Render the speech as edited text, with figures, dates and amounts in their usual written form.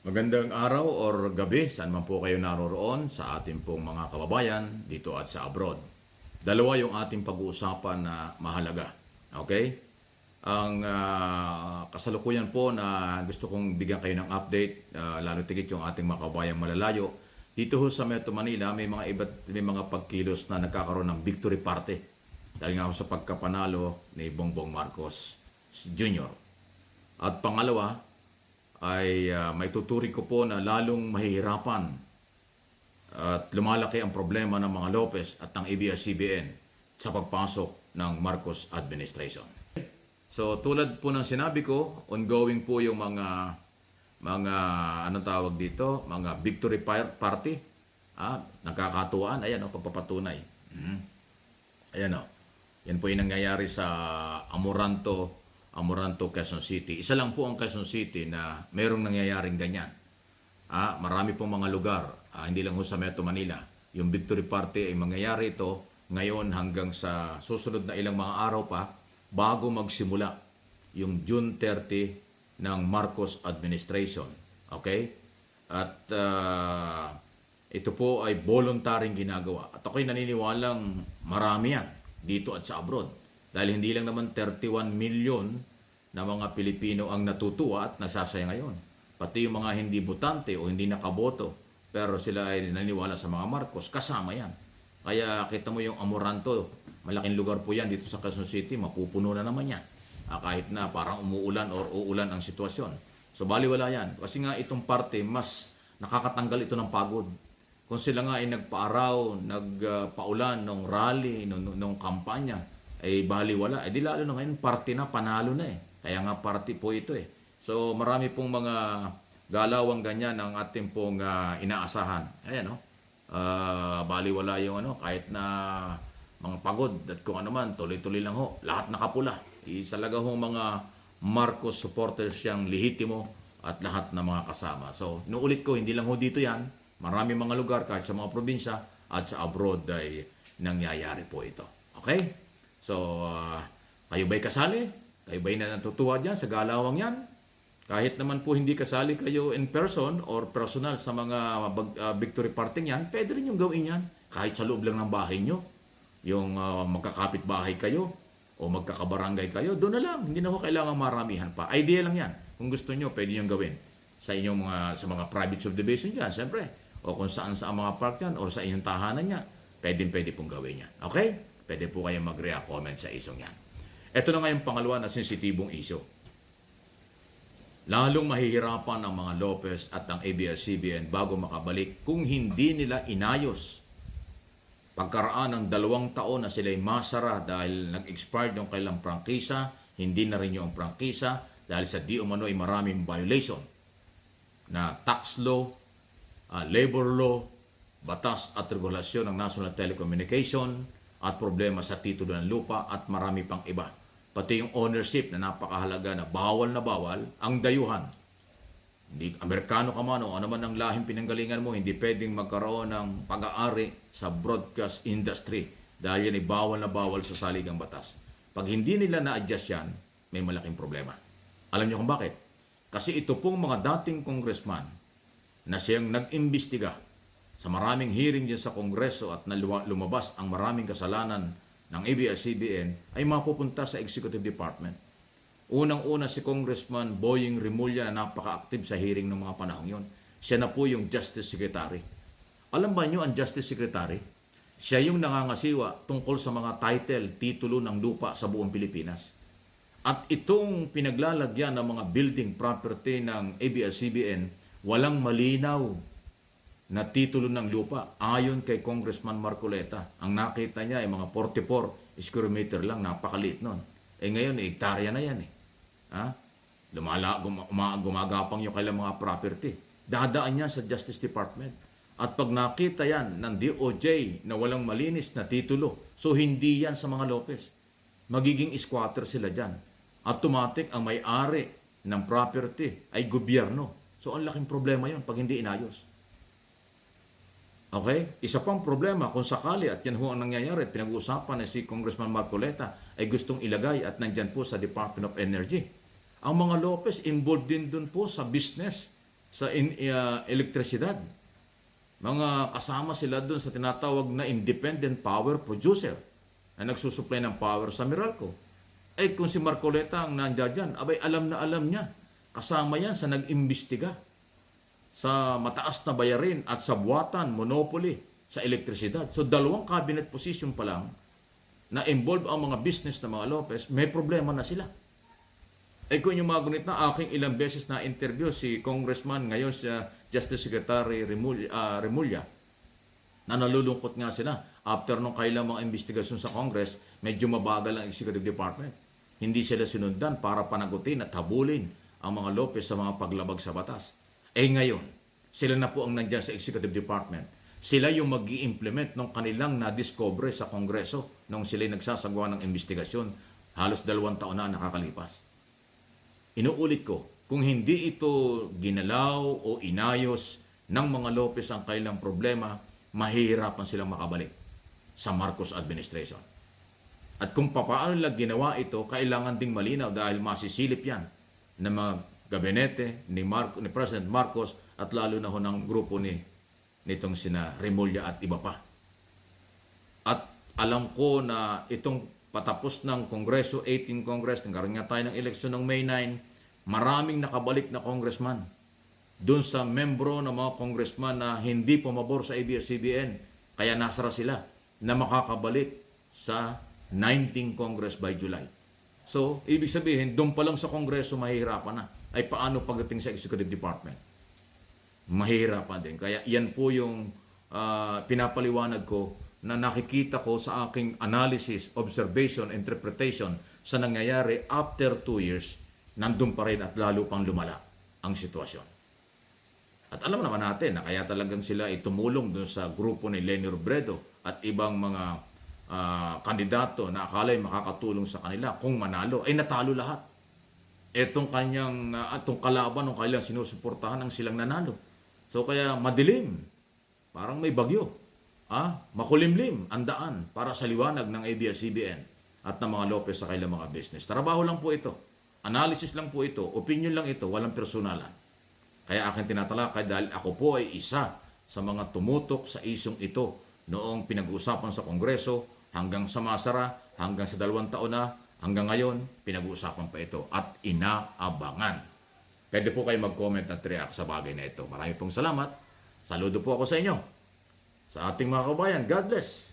Magandang araw or gabi, saan man po kayo naroroon sa ating pong mga kababayan dito at sa abroad. Dalawa yung ating pag-uusapan na mahalaga. Okay? Ang kasalukuyan po na gusto kong bigyan kayo ng update, lalo tigit yung ating mga kababayang malalayo. Dito ho sa Metro Manila, may mga pagkilos na nagkakaroon ng victory party. Dahil nga ho sa pagkapanalo ni Bongbong Marcos Jr. At pangalawa, ay may tuturing ko po na lalong mahihirapan at lumalaki ang problema ng mga Lopez at ng ABS-CBN sa pagpasok ng Marcos administration. So tulad po ng sinabi ko, ongoing po yung mga anong tawag dito, mga victory party. Nagkakatuwaan, ayan o, pagpapatunay. Ayan o, yan po yung nangyayari sa Amoranto, Quezon City. Isa lang po ang Quezon City na merong nangyayaring ganyan. Marami pong mga lugar, hindi lang ho sa Metro Manila. Yung victory party ay mangyayari ito ngayon hanggang sa susunod na ilang mga araw pa bago magsimula yung June 30 ng Marcos administration. Okay? At ito po ay voluntaryong ginagawa. At ako'y naniniwalang marami yan dito at sa abroad. Dahil hindi lang naman 31 milyon na mga Pilipino ang natutuwa at nagsasaya ngayon. Pati yung mga hindi botante o hindi nakaboto, pero sila ay naniniwala sa mga Marcos, kasama yan. Kaya kita mo yung Amoranto, malaking lugar po yan dito sa Quezon City, mapupuno na naman yan. Kahit na parang umuulan or uulan ang sitwasyon. So baliwala yan. Kasi nga itong parte, mas nakakatanggal ito ng pagod. Kung sila nga ay nagpaaraw, nagpaulan ng rally, nung kampanya, ay baliwala. Di lalo na ngayon, party na, panalo na eh. Kaya nga party po ito eh. So marami pong mga galawang ganyan ang ating pong inaasahan. Ayan o. Baliwala yung kahit na mga pagod at kung ano man, tuloy-tuloy lang ho. Lahat nakapula. Isalaga ho mga Marcos supporters siyang lehitimo at lahat ng mga kasama. So inuulit ko, hindi lang ho dito yan. Marami mga lugar kahit sa mga probinsya at sa abroad ay nangyayari po ito. Okay? So, kayo ba'y kasali? Kayo ba'y natutuwa dyan sa galawang yan? Kahit naman po hindi kasali kayo in person or personal sa mga victory party yan, pwede rin yung gawin yan. Kahit sa loob lang ng bahay nyo. Yung magkakapit bahay kayo o magkakabarangay kayo, doon na lang. Hindi na ho kailangan maramihan pa. Idea lang yan. Kung gusto nyo, pwede nyo gawin. Sa inyong sa mga private subdivision dyan, siyempre. O kung saan sa mga park yan or sa inyong tahanan niya, pwede pong gawin yan. Okay? Pwede po kayong mag-react comment sa isong yan. Ito na nga yung pangalawa na sensitibong issue. Lalong mahihirapan ang mga Lopez at ang ABS-CBN bago makabalik kung hindi nila inayos pagkaraan ng 2 taon na sila'y masara dahil nag-expired yung kailang prangkisa, hindi na rin yung prangkisa dahil sa di umano ay maraming violation na tax law, labor law, batas at regulasyon ng National Telecommunication, at problema sa titulo ng lupa at marami pang iba. Pati yung ownership na napakahalaga na bawal ang dayuhan. Hindi Amerikano ka man o ano man ang lahing pinanggalingan mo, hindi pwedeng magkaroon ng pag-aari sa broadcast industry dahil yan ay bawal sa saligang batas. Pag hindi nila na-adjust yan, may malaking problema. Alam niyo kung bakit? Kasi ito pong mga dating congressman na siyang nag-imbestiga sa maraming hearing dyan sa Kongreso at lumabas ang maraming kasalanan ng ABS-CBN ay mapupunta sa Executive Department. Unang-una si Congressman Boying Rimulya na napaka-active sa hearing ng mga panahon yon. Siya na po yung Justice Secretary. Alam ba nyo ang Justice Secretary? Siya yung nangangasiwa tungkol sa mga title, titulo ng lupa sa buong Pilipinas. At itong pinaglalagyan ng mga building property ng ABS-CBN, walang malinaw na titulo ng lupa. Ayon kay Congressman Marcoleta, ang nakita niya ay mga 44 square meter lang, napakaliit nun. Ngayon, hektarya na yan eh. Gumagapang yung kailang mga property. Dadaan yan sa Justice Department. At pag nakita yan ng DOJ na walang malinis na titulo, so hindi yan sa mga Lopez. Magiging squatter sila dyan. Automatic ang may-ari ng property ay gobyerno. So ang laking problema yon pag hindi inayos. Okay? Isa pang problema kung sakali at yan ho ang nangyayari, pinag-uusapan na si Congressman Marcoleta ay gustong ilagay at nandyan po sa Department of Energy. Ang mga Lopez involved din dun po sa business sa elektrisidad. Mga kasama sila doon sa tinatawag na independent power producer na nagsusupply ng power sa Meralco. Eh kung si Marcoleta ang nandiyan dyan, abay alam na alam niya. Kasama yan sa nag-imbestiga sa mataas na bayarin at sa buwatan, monopoly sa elektrisidad. So dalawang cabinet position pa lang na involve ang mga business ng mga Lopez, may problema na sila. Eh kung yung mga gunit na aking ilang beses na interview si Congressman, ngayon si Justice Secretary Remulla, na nalulungkot nga sila. After nung kailang mga investigasyon sa Congress, medyo mabagal ang Executive Department. Hindi sila sinundan para panagutin at habulin ang mga Lopez sa mga paglabag sa batas. Eh ngayon, sila na po ang nandyan sa Executive Department. Sila yung mag-i-implement ng kanilang na-discover sa Kongreso nung sila nagsasagawa ng investigasyon. Halos 2 taon na nakakalipas. Inuulit ko, kung hindi ito ginalaw o inayos ng mga Lopez ang kailang problema, mahihirapan silang makabalik sa Marcos administration. At kung paano nila ginawa ito, kailangan ding malinaw dahil masisilip yan ng mga gabinete ni President Marcos at lalo na ho ng grupo nitong sina Remulla at iba pa. At alam ko na itong patapos ng Kongreso, 18 Congress, nagkaroon nga tayo ng eleksyon ng May 9, maraming nakabalik na congressman. Doon sa membro ng mga congressman na hindi pumabor sa ABS-CBN, kaya nasara sila na makakabalik sa 19 Congress by July. So, ibig sabihin, doon pa lang sa Kongreso mahihirapan na. Ay paano pagdating sa Executive Department? Mahihirapan din. Kaya yan po yung pinapaliwanag ko na nakikita ko sa aking analysis, observation, interpretation sa nangyayari after 2 years, nandun pa rin at lalo pang lumala ang sitwasyon. At alam naman natin na kaya talagang sila ay tumulong dun sa grupo ni Leni Robredo at ibang mga kandidato na akala ay makakatulong sa kanila kung manalo, ay natalo lahat. Etong kanyang, atong kalaban ng kailang sinusuportahan ang silang nanalo. So kaya madilim, parang may bagyo. Makulimlim ang daan para sa liwanag ng ABS-CBN at ng mga Lopez sa kailang mga business. Trabaho lang po ito. Analysis lang po ito. Opinion lang ito. Walang personalan. Kaya akin tinatalakay dahil ako po ay isa sa mga tumutok sa isyong ito noong pinag-uusapan sa Kongreso hanggang sa masara, hanggang sa 2 taon na, hanggang ngayon, pinag-uusapan pa ito at inaabangan. Pwede po kayo mag-comment at react sa bagay na ito. Marami pong salamat. Saludo po ako sa inyo. Sa ating mga kabayan, God bless.